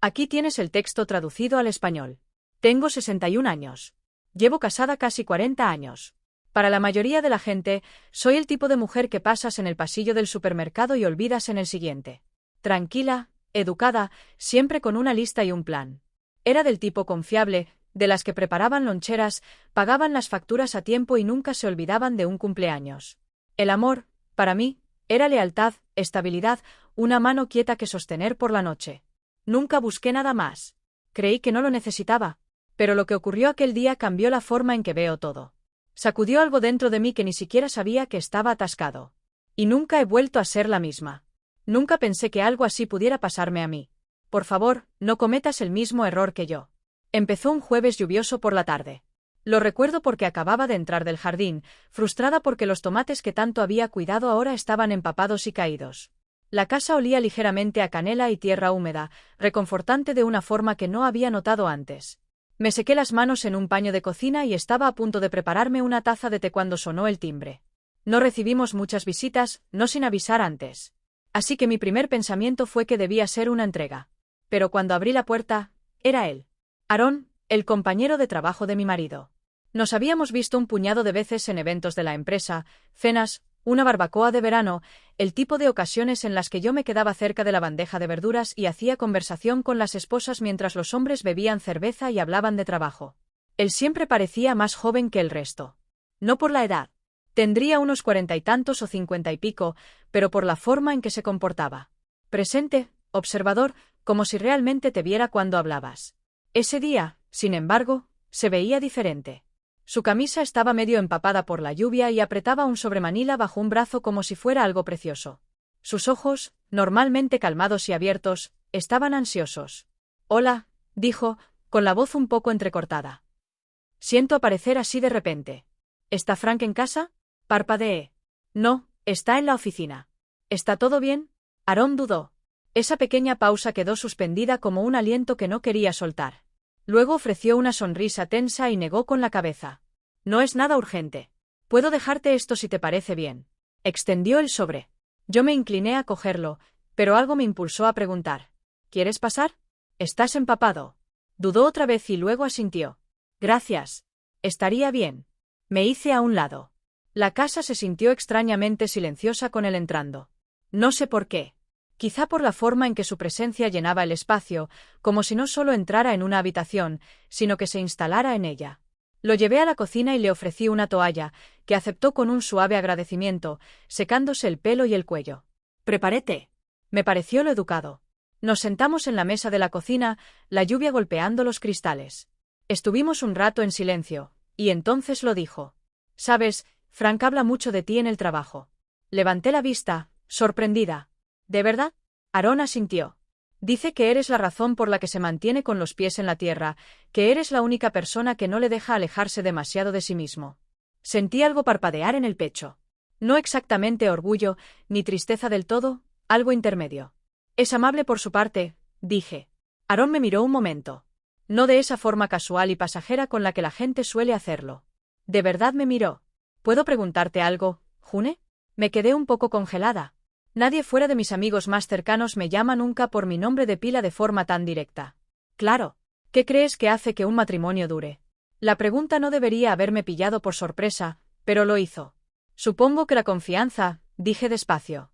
Aquí tienes el texto traducido al español. Tengo 61 años. Llevo casada casi 40 años. Para la mayoría de la gente, soy el tipo de mujer que pasas en el pasillo del supermercado y olvidas en el siguiente. Tranquila, educada, siempre con una lista y un plan. Era del tipo confiable, de las que preparaban loncheras, pagaban las facturas a tiempo y nunca se olvidaban de un cumpleaños. El amor, para mí, era lealtad, estabilidad, una mano quieta que sostener por la noche. Nunca busqué nada más. Creí que no lo necesitaba, pero lo que ocurrió aquel día cambió la forma en que veo todo. Sacudió algo dentro de mí que ni siquiera sabía que estaba atascado. Y nunca he vuelto a ser la misma. Nunca pensé que algo así pudiera pasarme a mí. Por favor, no cometas el mismo error que yo. Empezó un jueves lluvioso por la tarde. Lo recuerdo porque acababa de entrar del jardín, frustrada porque los tomates que tanto había cuidado ahora estaban empapados y caídos. La casa olía ligeramente a canela y tierra húmeda, reconfortante de una forma que no había notado antes. Me sequé las manos en un paño de cocina y estaba a punto de prepararme una taza de té cuando sonó el timbre. No recibimos muchas visitas, no sin avisar antes. Así que mi primer pensamiento fue que debía ser una entrega. Pero cuando abrí la puerta, era él. Aarón, el compañero de trabajo de mi marido. Nos habíamos visto un puñado de veces en eventos de la empresa, cenas, una barbacoa de verano, el tipo de ocasiones en las que yo me quedaba cerca de la bandeja de verduras y hacía conversación con las esposas mientras los hombres bebían cerveza y hablaban de trabajo. Él siempre parecía más joven que el resto. No por la edad. Tendría unos 40 y tantos o 50 y pico, pero por la forma en que se comportaba. Presente, observador, como si realmente te viera cuando hablabas. Ese día, sin embargo, se veía diferente. Su camisa estaba medio empapada por la lluvia y apretaba un sobremanila bajo un brazo como si fuera algo precioso. Sus ojos, normalmente calmados y abiertos, estaban ansiosos. «Hola», dijo, con la voz un poco entrecortada. «Siento aparecer así de repente. ¿Está Frank en casa?» Parpadeé. «No, está en la oficina». «¿Está todo bien?» Aarón dudó. Esa pequeña pausa quedó suspendida como un aliento que no quería soltar. Luego ofreció una sonrisa tensa y negó con la cabeza. «No es nada urgente. Puedo dejarte esto si te parece bien». Extendió el sobre. Yo me incliné a cogerlo, pero algo me impulsó a preguntar. «¿Quieres pasar? ¿Estás empapado?» Dudó otra vez y luego asintió. «Gracias. Estaría bien». Me hice a un lado. La casa se sintió extrañamente silenciosa con él entrando. No sé por qué. Quizá por la forma en que su presencia llenaba el espacio, como si no solo entrara en una habitación, sino que se instalara en ella. Lo llevé a la cocina y le ofrecí una toalla, que aceptó con un suave agradecimiento, secándose el pelo y el cuello. Preparé té. Me pareció lo educado. Nos sentamos en la mesa de la cocina, la lluvia golpeando los cristales. Estuvimos un rato en silencio, y entonces lo dijo. «Sabes, Frank habla mucho de ti en el trabajo». Levanté la vista, sorprendida. «¿De verdad?» Aarón asintió. «Dice que eres la razón por la que se mantiene con los pies en la tierra, que eres la única persona que no le deja alejarse demasiado de sí mismo». Sentí algo parpadear en el pecho. No exactamente orgullo, ni tristeza del todo, algo intermedio. «Es amable por su parte», dije. Aarón me miró un momento. No de esa forma casual y pasajera con la que la gente suele hacerlo. De verdad me miró. «¿Puedo preguntarte algo, June?» Me quedé un poco congelada. Nadie fuera de mis amigos más cercanos me llama nunca por mi nombre de pila de forma tan directa. Claro. ¿Qué crees que hace que un matrimonio dure? La pregunta no debería haberme pillado por sorpresa, pero lo hizo. Supongo que la confianza, dije despacio.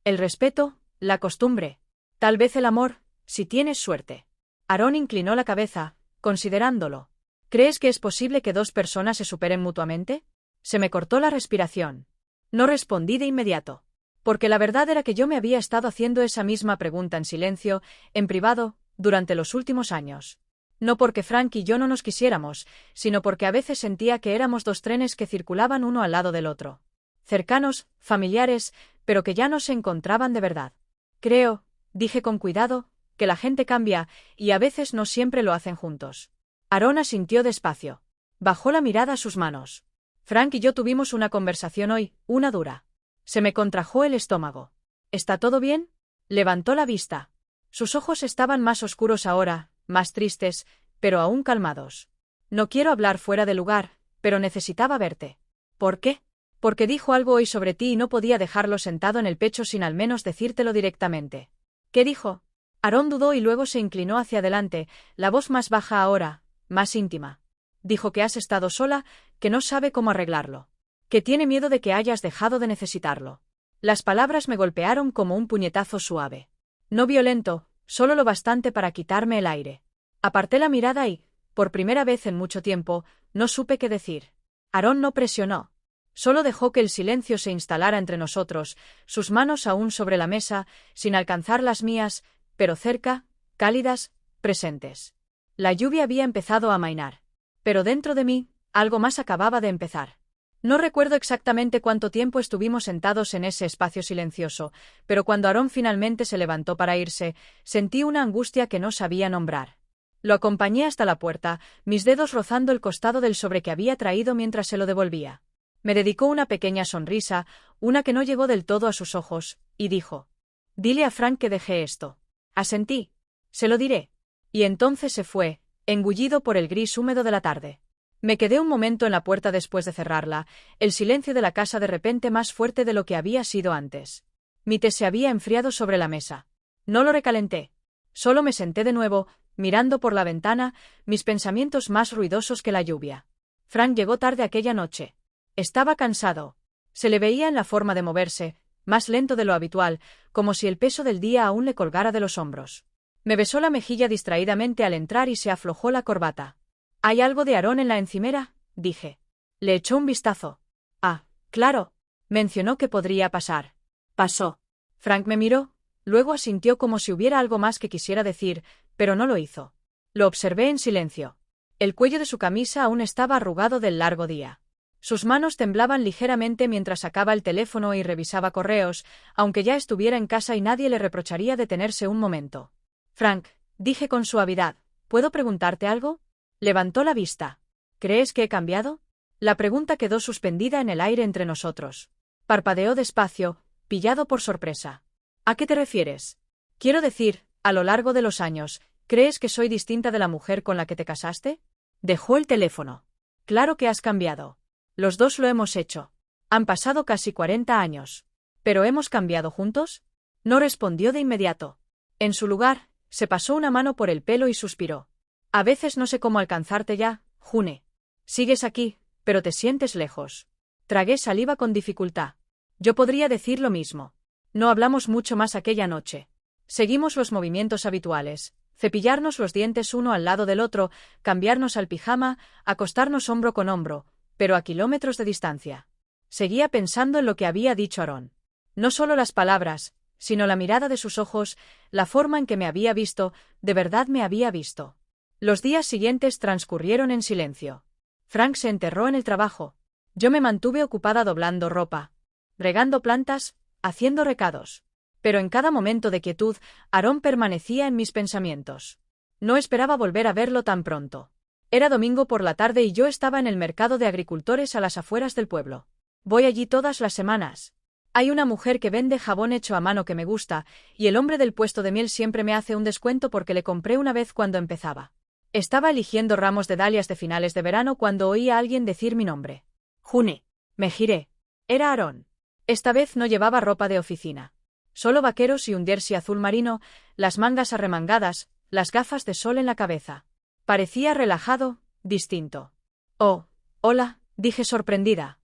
El respeto, la costumbre. Tal vez el amor, si tienes suerte. Aarón inclinó la cabeza, considerándolo. ¿Crees que es posible que dos personas se superen mutuamente? Se me cortó la respiración. No respondí de inmediato. Porque la verdad era que yo me había estado haciendo esa misma pregunta en silencio, en privado, durante los últimos años. No porque Frank y yo no nos quisiéramos, sino porque a veces sentía que éramos dos trenes que circulaban uno al lado del otro. Cercanos, familiares, pero que ya no se encontraban de verdad. Creo, dije con cuidado, que la gente cambia, y a veces no siempre lo hacen juntos. Aarón asintió despacio. Bajó la mirada a sus manos. Frank y yo tuvimos una conversación hoy, una dura. Se me contrajo el estómago. ¿Está todo bien? Levantó la vista. Sus ojos estaban más oscuros ahora, más tristes, pero aún calmados. No quiero hablar fuera de lugar, pero necesitaba verte. ¿Por qué? Porque dijo algo hoy sobre ti y no podía dejarlo sentado en el pecho sin al menos decírtelo directamente. ¿Qué dijo? Aarón dudó y luego se inclinó hacia adelante, la voz más baja ahora, más íntima. Dijo que has estado sola, que no sabe cómo arreglarlo. Que tiene miedo de que hayas dejado de necesitarlo. Las palabras me golpearon como un puñetazo suave. No violento, solo lo bastante para quitarme el aire. Aparté la mirada y, por primera vez en mucho tiempo, no supe qué decir. Aarón no presionó. Solo dejó que el silencio se instalara entre nosotros, sus manos aún sobre la mesa, sin alcanzar las mías, pero cerca, cálidas, presentes. La lluvia había empezado a amainar. Pero dentro de mí, algo más acababa de empezar. No recuerdo exactamente cuánto tiempo estuvimos sentados en ese espacio silencioso, pero cuando Aarón finalmente se levantó para irse, sentí una angustia que no sabía nombrar. Lo acompañé hasta la puerta, mis dedos rozando el costado del sobre que había traído mientras se lo devolvía. Me dedicó una pequeña sonrisa, una que no llegó del todo a sus ojos, y dijo: «Dile a Frank que dejé esto». Asentí. «Se lo diré». Y entonces se fue, engullido por el gris húmedo de la tarde. Me quedé un momento en la puerta después de cerrarla, el silencio de la casa de repente más fuerte de lo que había sido antes. Mi té se había enfriado sobre la mesa. No lo recalenté. Solo me senté de nuevo, mirando por la ventana, mis pensamientos más ruidosos que la lluvia. Frank llegó tarde aquella noche. Estaba cansado. Se le veía en la forma de moverse, más lento de lo habitual, como si el peso del día aún le colgara de los hombros. Me besó la mejilla distraídamente al entrar y se aflojó la corbata. «¿Hay algo de Aarón en la encimera?», dije. Le echó un vistazo. «Ah, claro». Mencionó que podría pasar. Pasó. Frank me miró, luego asintió como si hubiera algo más que quisiera decir, pero no lo hizo. Lo observé en silencio. El cuello de su camisa aún estaba arrugado del largo día. Sus manos temblaban ligeramente mientras sacaba el teléfono y revisaba correos, aunque ya estuviera en casa y nadie le reprocharía detenerse un momento. «Frank», dije con suavidad, «¿puedo preguntarte algo?». Levantó la vista. «¿Crees que he cambiado?». La pregunta quedó suspendida en el aire entre nosotros. Parpadeó despacio, pillado por sorpresa. «¿A qué te refieres?». «Quiero decir, a lo largo de los años, ¿crees que soy distinta de la mujer con la que te casaste?». Dejó el teléfono. «Claro que has cambiado. Los dos lo hemos hecho. Han pasado casi 40 años. ¿Pero hemos cambiado juntos?». No respondió de inmediato. En su lugar, se pasó una mano por el pelo y suspiró. «A veces no sé cómo alcanzarte ya, June. Sigues aquí, pero te sientes lejos». Tragué saliva con dificultad. Yo podría decir lo mismo. No hablamos mucho más aquella noche. Seguimos los movimientos habituales: cepillarnos los dientes uno al lado del otro, cambiarnos al pijama, acostarnos hombro con hombro, pero a kilómetros de distancia. Seguía pensando en lo que había dicho Aarón. No solo las palabras, sino la mirada de sus ojos, la forma en que me había visto, de verdad me había visto. Los días siguientes transcurrieron en silencio. Frank se enterró en el trabajo. Yo me mantuve ocupada doblando ropa, regando plantas, haciendo recados. Pero en cada momento de quietud, Aarón permanecía en mis pensamientos. No esperaba volver a verlo tan pronto. Era domingo por la tarde y yo estaba en el mercado de agricultores a las afueras del pueblo. Voy allí todas las semanas. Hay una mujer que vende jabón hecho a mano que me gusta, y el hombre del puesto de miel siempre me hace un descuento porque le compré una vez cuando empezaba. Estaba eligiendo ramos de dalias de finales de verano cuando oí a alguien decir mi nombre. «June». Me giré. Era Aarón. Esta vez no llevaba ropa de oficina. Solo vaqueros y un jersey azul marino, las mangas arremangadas, las gafas de sol en la cabeza. Parecía relajado, distinto. «Oh, hola», dije sorprendida.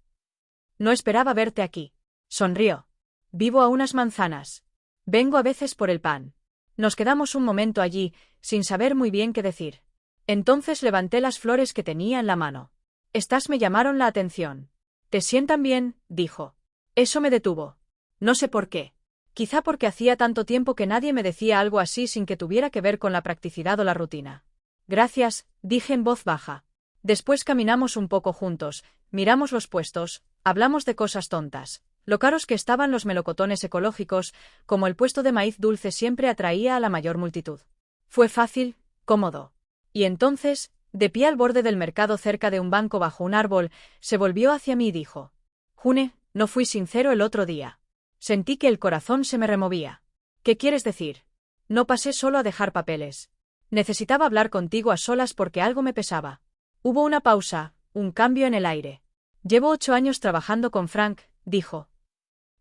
«No esperaba verte aquí». Sonrió. «Vivo a unas manzanas. Vengo a veces por el pan». Nos quedamos un momento allí, sin saber muy bien qué decir. Entonces levanté las flores que tenía en la mano. «Estas me llamaron la atención». «Te sientan bien», dijo. Eso me detuvo. No sé por qué. Quizá porque hacía tanto tiempo que nadie me decía algo así sin que tuviera que ver con la practicidad o la rutina. «Gracias», dije en voz baja. Después caminamos un poco juntos, miramos los puestos, hablamos de cosas tontas. Lo caros que estaban los melocotones ecológicos, como el puesto de maíz dulce siempre atraía a la mayor multitud. Fue fácil, cómodo. Y entonces, de pie al borde del mercado cerca de un banco bajo un árbol, se volvió hacia mí y dijo: «June, no fui sincero el otro día. Sentí que el corazón se me removía». «¿Qué quieres decir?». «No pasé solo a dejar papeles. Necesitaba hablar contigo a solas porque algo me pesaba». Hubo una pausa, un cambio en el aire. «Llevo 8 años trabajando con Frank», dijo.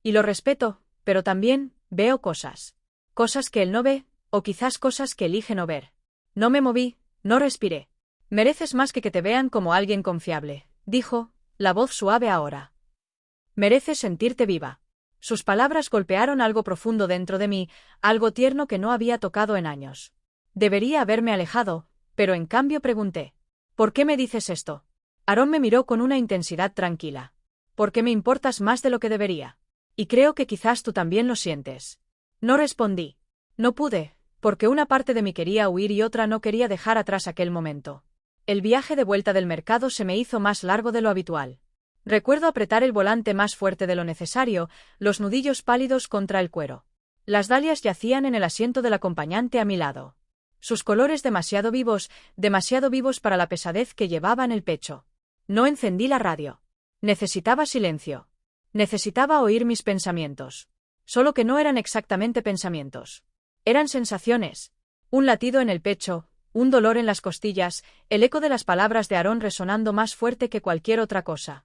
«Y lo respeto, pero también veo cosas. Cosas que él no ve, O quizás cosas que elige no ver. No me moví, no respiré. Mereces más que te vean como alguien confiable, dijo, la voz suave ahora. Mereces sentirte viva. Sus palabras golpearon algo profundo dentro de mí, algo tierno que no había tocado en años. Debería haberme alejado, pero en cambio pregunté. ¿Por qué me dices esto? Aarón me miró con una intensidad tranquila. Porque me importas más de lo que debería. Y creo que quizás tú también lo sientes. No respondí. No pude, porque una parte de mí quería huir y otra no quería dejar atrás aquel momento. El viaje de vuelta del mercado se me hizo más largo de lo habitual. Recuerdo apretar el volante más fuerte de lo necesario, los nudillos pálidos contra el cuero. Las dalias yacían en el asiento del acompañante a mi lado. Sus colores demasiado vivos para la pesadez que llevaba en el pecho. No encendí la radio. Necesitaba silencio. Necesitaba oír mis pensamientos. Solo que no eran exactamente pensamientos. Eran sensaciones. Un latido en el pecho, un dolor en las costillas, el eco de las palabras de Aarón resonando más fuerte que cualquier otra cosa.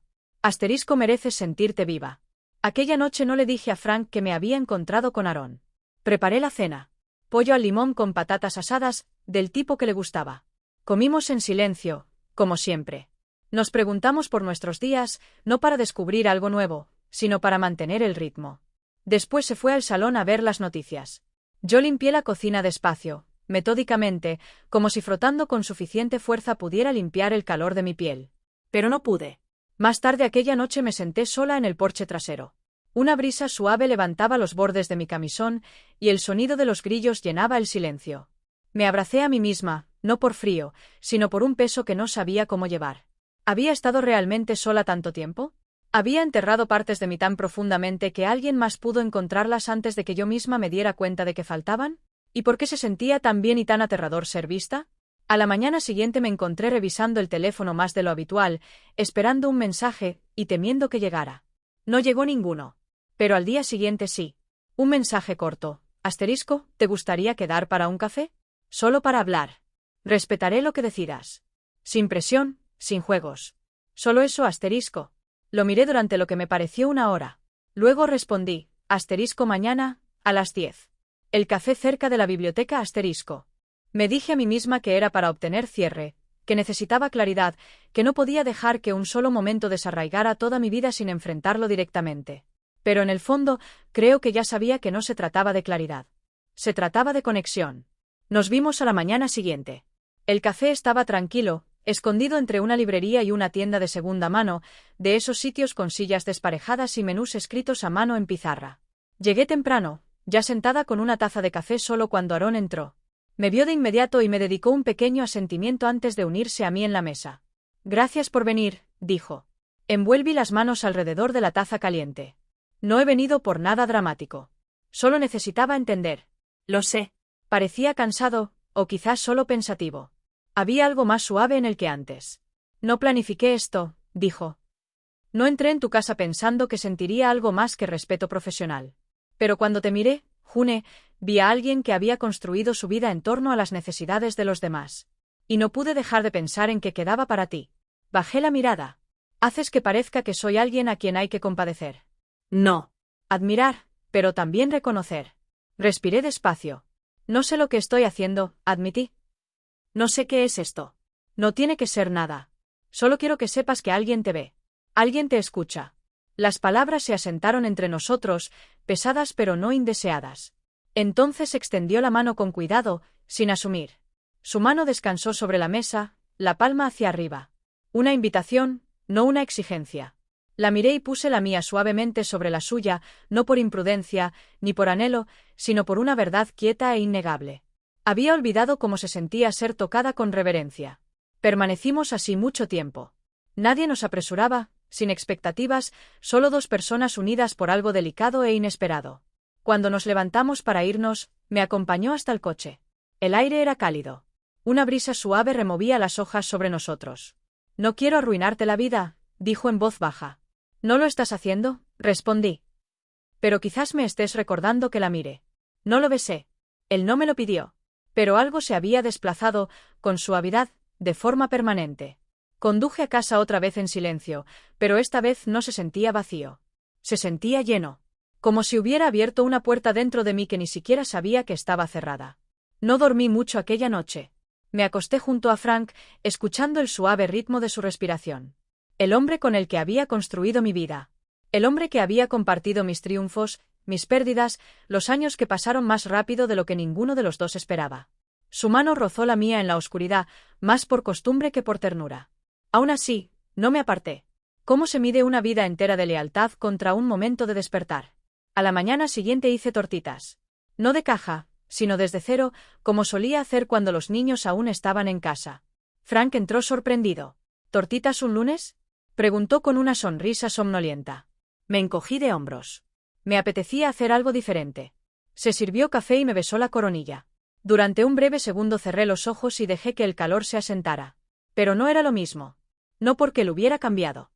Mereces sentirte viva. Aquella noche no le dije a Frank que me había encontrado con Aarón. Preparé la cena. Pollo al limón con patatas asadas, del tipo que le gustaba. Comimos en silencio, como siempre. Nos preguntamos por nuestros días, no para descubrir algo nuevo, sino para mantener el ritmo. Después se fue al salón a ver las noticias. Yo limpié la cocina despacio, metódicamente, como si frotando con suficiente fuerza pudiera limpiar el calor de mi piel. Pero no pude. Más tarde aquella noche me senté sola en el porche trasero. Una brisa suave levantaba los bordes de mi camisón, y el sonido de los grillos llenaba el silencio. Me abracé a mí misma, no por frío, sino por un peso que no sabía cómo llevar. ¿Había estado realmente sola tanto tiempo? ¿Había enterrado partes de mí tan profundamente que alguien más pudo encontrarlas antes de que yo misma me diera cuenta de que faltaban? ¿Y por qué se sentía tan bien y tan aterrador ser vista? A la mañana siguiente me encontré revisando el teléfono más de lo habitual, esperando un mensaje, y temiendo que llegara. No llegó ninguno. Pero al día siguiente sí. Un mensaje corto. ¿Te gustaría quedar para un café? Solo para hablar. Respetaré lo que decidas. Sin presión, sin juegos. Solo eso, Lo miré durante lo que me pareció una hora. Luego respondí, mañana, a las 10. El café cerca de la biblioteca, Me dije a mí misma que era para obtener cierre, que necesitaba claridad, que no podía dejar que un solo momento desarraigara toda mi vida sin enfrentarlo directamente. Pero en el fondo, creo que ya sabía que no se trataba de claridad. Se trataba de conexión. Nos vimos a la mañana siguiente. El café estaba tranquilo, escondido entre una librería y una tienda de segunda mano, de esos sitios con sillas desparejadas y menús escritos a mano en pizarra. Llegué temprano, ya sentada con una taza de café solo cuando Aarón entró. Me vio de inmediato y me dedicó un pequeño asentimiento antes de unirse a mí en la mesa. Gracias por venir, dijo. Envuelví las manos alrededor de la taza caliente. No he venido por nada dramático. Solo necesitaba entender. Lo sé. Parecía cansado, o quizás solo pensativo. Había algo más suave en él que antes. No planifiqué esto, dijo. No entré en tu casa pensando que sentiría algo más que respeto profesional. Pero cuando te miré, June, vi a alguien que había construido su vida en torno a las necesidades de los demás. Y no pude dejar de pensar en que quedaba para ti. Bajé la mirada. Haces que parezca que soy alguien a quien hay que compadecer. No. Admirar, pero también reconocer. Respiré despacio. No sé lo que estoy haciendo, admití. No sé qué es esto. No tiene que ser nada. Solo quiero que sepas que alguien te ve. Alguien te escucha. Las palabras se asentaron entre nosotros, pesadas pero no indeseadas. Entonces extendió la mano con cuidado, sin asumir. Su mano descansó sobre la mesa, la palma hacia arriba. Una invitación, no una exigencia. La miré y puse la mía suavemente sobre la suya, no por imprudencia, ni por anhelo, sino por una verdad quieta e innegable. Había olvidado cómo se sentía ser tocada con reverencia. Permanecimos así mucho tiempo. Nadie nos apresuraba, sin expectativas, solo dos personas unidas por algo delicado e inesperado. Cuando nos levantamos para irnos, me acompañó hasta el coche. El aire era cálido. Una brisa suave removía las hojas sobre nosotros. No quiero arruinarte la vida, dijo en voz baja. ¿No lo estás haciendo?, respondí. Pero quizás me estés recordando que la mire. No lo besé. Él no me lo pidió. Pero algo se había desplazado, con suavidad, de forma permanente. Conduje a casa otra vez en silencio, pero esta vez no se sentía vacío. Se sentía lleno. Como si hubiera abierto una puerta dentro de mí que ni siquiera sabía que estaba cerrada. No dormí mucho aquella noche. Me acosté junto a Frank, escuchando el suave ritmo de su respiración. El hombre con el que había construido mi vida. El hombre que había compartido mis triunfos, mis pérdidas, los años que pasaron más rápido de lo que ninguno de los dos esperaba. Su mano rozó la mía en la oscuridad, más por costumbre que por ternura. Aún así, no me aparté. ¿Cómo se mide una vida entera de lealtad contra un momento de despertar? A la mañana siguiente hice tortitas. No de caja, sino desde cero, como solía hacer cuando los niños aún estaban en casa. Frank entró sorprendido. ¿Tortitas un lunes?, preguntó con una sonrisa somnolienta. Me encogí de hombros. Me apetecía hacer algo diferente. Se sirvió café y me besó la coronilla. Durante un breve segundo cerré los ojos y dejé que el calor se asentara. Pero no era lo mismo. No porque lo hubiera cambiado.